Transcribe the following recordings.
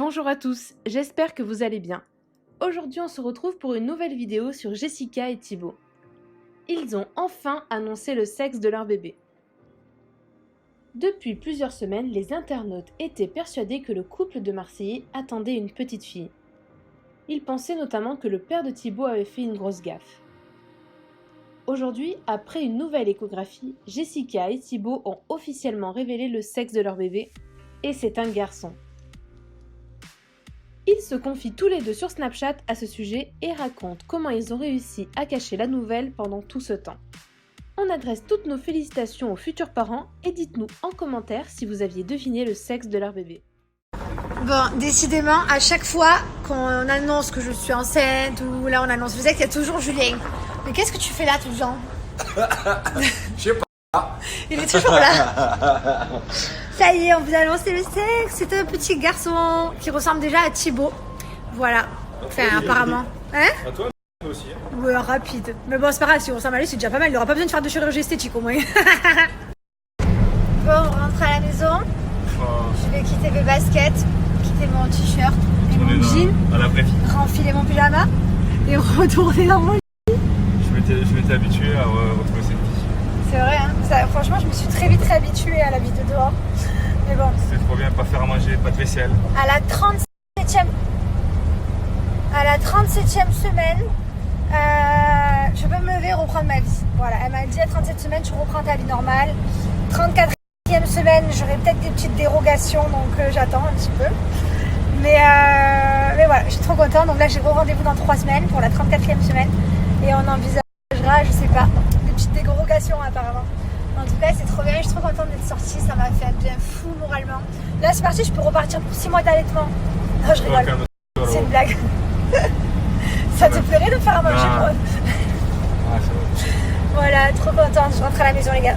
Bonjour à tous, j'espère que vous allez bien. Aujourd'hui on se retrouve pour une nouvelle vidéo sur Jessica et Thibaut. Ils ont enfin annoncé le sexe de leur bébé. Depuis plusieurs semaines, les internautes étaient persuadés que le couple de Marseillais attendait une petite fille. Ils pensaient notamment que le père de Thibaut avait fait une grosse gaffe. Aujourd'hui, après une nouvelle échographie, Jessica et Thibaut ont officiellement révélé le sexe de leur bébé, et c'est un garçon. Ils se confient tous les deux sur Snapchat à ce sujet et racontent comment ils ont réussi à cacher la nouvelle pendant tout ce temps. On adresse toutes nos félicitations aux futurs parents et dites-nous en commentaire si vous aviez deviné le sexe de leur bébé. Bon, décidément, à chaque fois qu'on annonce que je suis enceinte ou là on annonce le sexe, il y a toujours Julien. Mais qu'est-ce que tu fais là, tout le temps? Je sais pas. Il est toujours là. Ça y est, on vous a annoncé le sexe. C'est un petit garçon qui ressemble déjà à Thibaut. Voilà. Enfin, apparemment. Hein? À toi aussi. Ouais, rapide. Mais bon, c'est pas grave, si on ressemble à lui, c'est déjà pas mal. Il aura pas besoin de faire de chirurgie esthétique au moins. Bon, on rentre à la maison. Je vais quitter mes baskets, quitter mon t-shirt et mon jean, à la vraie vie. renfiler mon pyjama et retourner dans mon lit. Je m'étais habitué à retrouver cette vie. C'est vrai, hein. Franchement, je me suis très vite réhabituée à la vie de dehors. Mais bon. C'était trop bien, pas faire à manger, pas de vaisselle. À la 37e semaine, je peux me lever et reprendre ma vie. Voilà, elle m'a dit à 37 semaines, tu reprends ta vie normale. 34e semaine, j'aurai peut-être des petites dérogations, donc j'attends un petit peu. Mais voilà, je suis trop contente. Donc là, j'ai rendez-vous dans 3 semaines pour la 34e semaine. Et on envisagera, je sais pas, des petites dérogations apparemment. En tout cas, c'est trop bien. Je suis trop contente d'être sortie. Ça m'a fait un bien fou moralement. Là, c'est parti. Je peux repartir pour 6 mois d'allaitement. Non, je rigole. C'est une blague. Ça te plairait de me faire à manger, bro? Voilà, trop contente. Je rentre à la maison, les gars.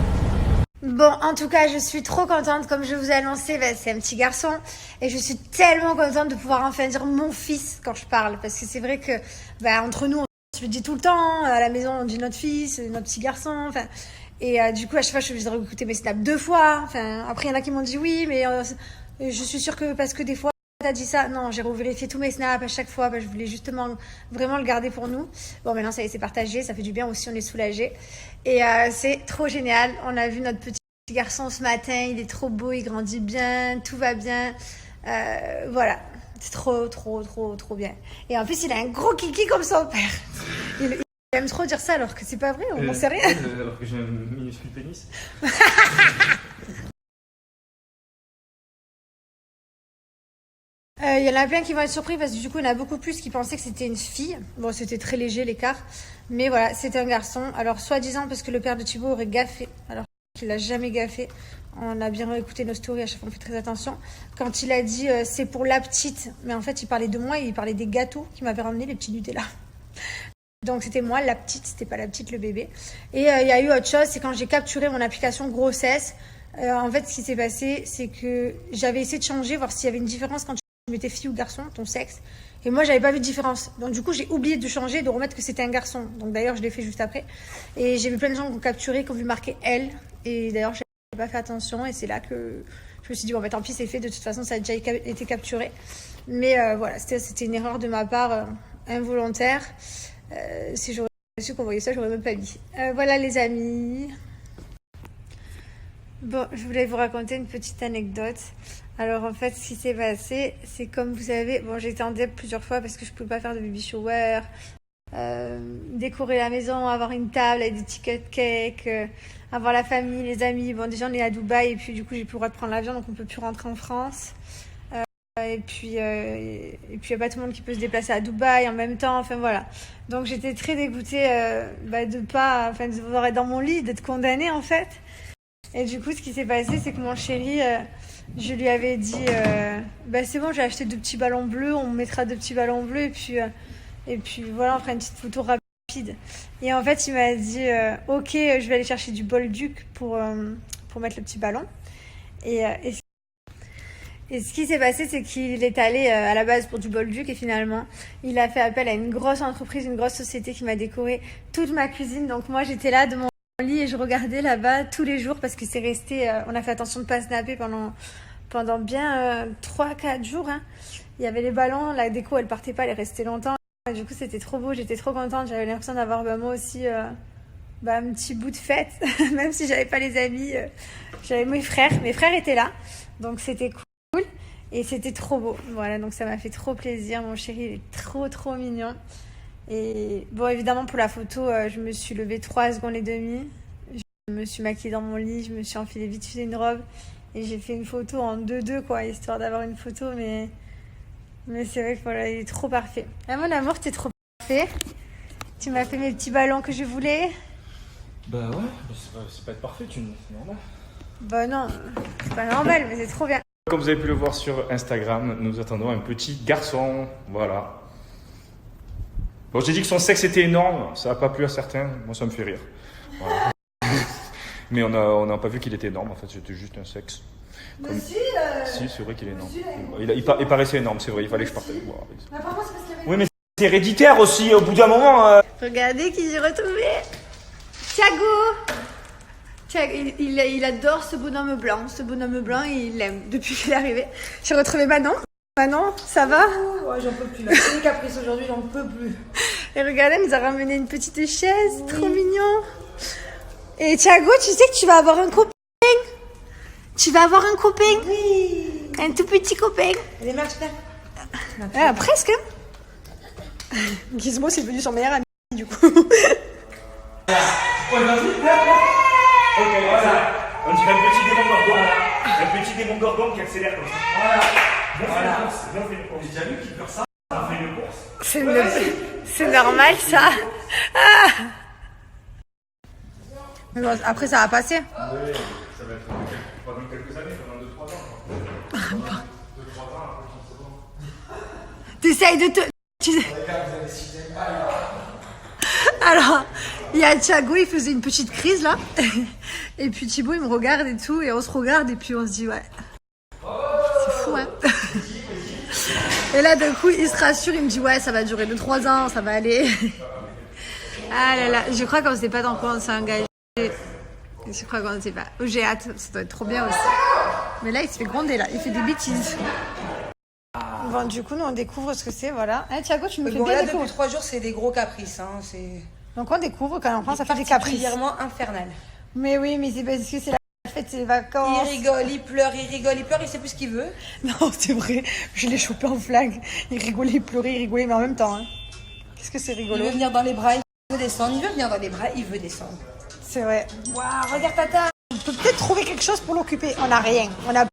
Bon, en tout cas, je suis trop contente. Comme je vous ai annoncé, c'est un petit garçon. Et je suis tellement contente de pouvoir enfin dire mon fils quand je parle. Parce que c'est vrai que, entre nous, on se le dit tout le temps. À la maison, on dit notre fils, notre petit garçon. Enfin, et du coup, à chaque fois, je suis obligée de réécouter mes snaps 2 fois. Enfin, après, il y en a qui m'ont dit oui, mais je suis sûre que parce que des fois, t'as dit ça. Non, j'ai revérifié tous mes snaps à chaque fois. Je voulais justement vraiment le garder pour nous. Bon, maintenant, ça y est, c'est partagé. Ça fait du bien aussi, on est soulagés. Et c'est trop génial. On a vu notre petit garçon ce matin. Il est trop beau, il grandit bien, tout va bien. Voilà. C'est trop bien. Et en plus, il a un gros kiki comme son père. Il aime trop dire ça alors que c'est pas vrai, on n'en sait rien. Alors que j'ai un minuscule pénis. Il y en a plein qui vont être surpris parce que du coup, il y en a beaucoup plus qui pensaient que c'était une fille. Bon, c'était très léger l'écart. Mais voilà, c'était un garçon. Alors, soi-disant parce que le père de Thibaut aurait gaffé. Alors qu'il n'a jamais gaffé. On a bien écouté nos stories, à chaque fois on fait très attention. Quand il a dit c'est pour la petite, mais en fait il parlait de moi et il parlait des gâteaux qu'il m'avait ramené, les petits Nutella. Donc c'était moi la petite, c'était pas la petite, le bébé. Et il y a eu autre chose, c'est quand j'ai capturé mon application grossesse. En fait ce qui s'est passé, c'est que j'avais essayé de changer, voir s'il y avait une différence quand tu mettais fille ou garçon, ton sexe. Et moi j'avais pas vu de différence. Donc du coup j'ai oublié de changer, de remettre que c'était un garçon. Donc d'ailleurs je l'ai fait juste après. Et j'ai vu plein de gens qui ont capturé, qui ont vu marquer elle. Et d'ailleurs j'ai pas fait attention et c'est là que je me suis dit bon tant pis, c'est fait, de toute façon ça a déjà été capturé. Mais voilà, c'était une erreur de ma part, involontaire. Si j'aurais su qu'on voyait ça, j'aurais même pas mis. Voilà les amis. Bon, je voulais vous raconter une petite anecdote. Alors en fait, ce qui s'est passé, c'est comme vous savez, bon, j'ai été en dep plusieurs fois parce que je pouvais pas faire de baby shower, décorer la maison, avoir une table avec des petits cupcakes, avoir la famille, les amis. Bon, déjà on est à Dubaï et puis du coup j'ai plus le droit de prendre l'avion, donc on peut plus rentrer en France. Et puis il y a pas tout le monde qui peut se déplacer à Dubaï en même temps. Enfin voilà. Donc j'étais très dégoûtée de devoir être dans mon lit, d'être condamnée en fait. Et du coup, ce qui s'est passé, c'est que mon chéri, je lui avais dit c'est bon, j'ai acheté 2 petits ballons bleus, on mettra 2 petits ballons bleus et puis voilà, on fera une petite photo rapide. Et en fait, il m'a dit ok, je vais aller chercher du Bolduc pour mettre le petit ballon. Et ce qui s'est passé, c'est qu'il est allé à la base pour du Bolduc et finalement, il a fait appel à une grosse entreprise, une grosse société qui m'a décoré toute ma cuisine. Donc moi, j'étais là de mon lit et je regardais là-bas tous les jours parce que c'est resté, on a fait attention de pas snapper pendant bien 3-4 jours. Hein. Il y avait les ballons, la déco elle partait pas, elle est restée longtemps. Et du coup c'était trop beau, j'étais trop contente. J'avais l'impression d'avoir moi aussi un petit bout de fête. Même si j'avais pas les amis, j'avais mes frères. Mes frères étaient là, donc c'était cool. Et c'était trop beau. Voilà, donc ça m'a fait trop plaisir. Mon chéri il est trop mignon. Et bon, évidemment pour la photo, je me suis levée 3 secondes et demie. Je me suis maquillée dans mon lit, je me suis enfilée vite fait une robe. Et j'ai fait une photo en 2-2, quoi, histoire d'avoir une photo, mais c'est vrai que voilà, il est trop parfait. Ah, mon amour, t'es trop parfait. Tu m'as fait mes petits ballons que je voulais. Bah ouais, c'est pas être parfait, c'est normal. Bah non, c'est pas normal, mais c'est trop bien. Comme vous avez pu le voir sur Instagram, nous attendons un petit garçon, voilà. Bon, j'ai dit que son sexe était énorme, ça n'a pas plu à certains, moi ça me fait rire. Voilà. Mais on n'a pas vu qu'il était énorme, en fait, c'était juste un sexe. Comme... Si, c'est vrai qu'il est énorme. Il paraissait énorme, c'est vrai, il fallait que je partage. Wow. Oui, mais c'est héréditaire aussi, au bout d'un moment. Regardez qui j'ai retrouvé. Thiago, il adore ce bonhomme blanc. Ce bonhomme blanc, il l'aime depuis qu'il est arrivé. J'ai retrouvé Manon. Manon, ça va? Ouais, j'en peux plus. Là. C'est les caprices aujourd'hui, j'en peux plus. Et regardez, elle nous a ramené une petite chaise, trop mignon. Et Thiago, tu sais que tu vas avoir un copain? Tu vas avoir un copain? Oui. Un tout petit copain. Elle est marche Ah, presque. Gizmo, c'est devenu son meilleur ami, du coup. Ok, voilà. On dirait un petit démon gorgon. Un petit démon gorgon qui accélère comme ça. Voilà. Bien fait une course. J'ai déjà vu qu'il fait ça. On fait une course. C'est normal, ça. Ah. Mais bon, après, ça va passer. Oui, ça va être pendant quelques années, pendant 2-3 ans. 2-3 ans, après, c'est bon. T'essayes de te... Alors, il y a Thiago, il faisait une petite crise, là. Et puis Thibaut, il me regarde et tout. Et on se regarde et puis on se dit, ouais. C'est fou, hein. Et là, d'un coup, il se rassure, il me dit, ouais, ça va durer 2-3 ans, ça va aller. Ah là là, je crois qu'on ne sait pas dans quoi on s'est engagé. Je crois qu'on ne sait pas. J'ai hâte, ça doit être trop bien aussi. Mais là, il se fait gronder, là. Il fait des bêtises. Bon, du coup, nous, on découvre ce que c'est, voilà. Hein, Thiago, tu me fais bien là, découvrir. depuis 3 jours, c'est des gros caprices. Hein. Donc, on découvre quand on pense à faire des caprices. Particulièrement infernal. Mais oui, mais c'est parce que c'est la fête, c'est les vacances. Il rigole, il pleure, il sait plus ce qu'il veut. Non, c'est vrai. Je l'ai chopé en flag. Il rigolait, il pleurait, il rigolait, mais en même temps. Hein. Qu'est-ce que c'est rigolo. Il veut venir dans les bras, il veut descendre. Il veut venir dans les bras, il veut descendre. C'est vrai. Waouh, regarde Tata. On peut peut-être trouver quelque chose pour l'occuper. On n'a rien. On a...